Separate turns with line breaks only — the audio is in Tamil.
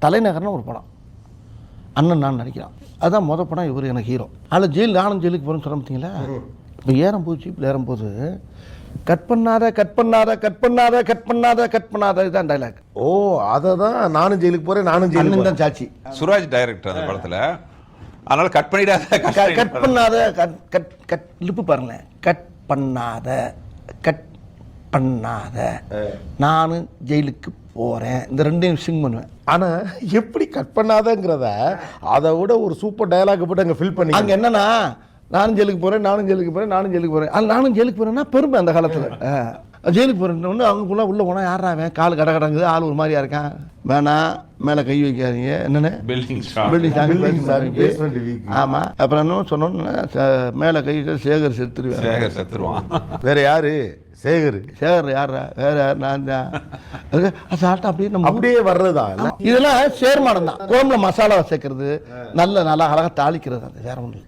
தலைநகர்னு ஒரு படம், அண்ணன் நான் நடிக்கிறான். அதுதான் மொதல் படம். இவர் எனக்கு ஹீரோ. அதில் நானும் ஜெயிலுக்கு போகிறேன்னு சொல்ல பார்த்தீங்களா. இப்போ ஏறும்போது ஜீப்பில் ஏறும்போது கட் பண்ணாத கட் பண்ணாத கட் பண்ணாத கட் பண்ணாத கட் பண்ணாத இதுதான் டைலாக்.
ஓ, அதை தான் நானும் ஜெயிலுக்கு போகிறேன், நானும் ஜெயிலுக்கு
தான் சாட்சி.
சுராஜ் டைரக்டர் அந்த படத்தில். அதனால கட் பண்ணிடாத
கட் பண்ணாத கட் கட் லிப்பு பாருங்களேன். கட் பண்ணாத கட் பண்ணாத நானும் ஜெயிலுக்கு போகிறேன். இந்த ரெண்டையும் சிங் பண்ணுவேன்.
ஆனால் எப்படி கட் பண்ணாதங்கிறத அதை விட ஒரு சூப்பர் டயலாக் போட்டு அங்கே ஃபில் பண்ணி
அங்கே என்னன்னா, நானும் ஜெயிலுக்கு போகிறேன், நானும் ஜெயிலுக்கு போகிறேன், நானும் ஜெயிலுக்கு போகிறேன். அது நானும் ஜெயிலுக்கு போகிறேன்னா பெருமை அந்த காலத்தில். ஜெயிலுக்கு போகிறேன்னு அவங்க ஃபுல்லாக உள்ளே போனால் யாராவேன் கால் கடை கடங்குது, ஆள் ஒரு மாதிரியா இருக்கான். வேணாம், மேலே கை வைக்காதீங்க. என்னென்னு பில்டிங். ஆமாம். அப்புறம் என்ன சொன்னோன்னு மேலே கை சேகர்
செத்துருவான்.
வேற யாரு? சேகர்
யாரா? வேற யார்? நான் தான். சாப்பிட்டா அப்படியே நம்ம
அப்படியே வர்றதா?
இதெல்லாம் சேர்மானம் தான். குழம்புல மசாலாவை சேர்க்கறது, நல்ல நல்லா அழகாக தாளிக்கிறது, அது வேற ஒன்று.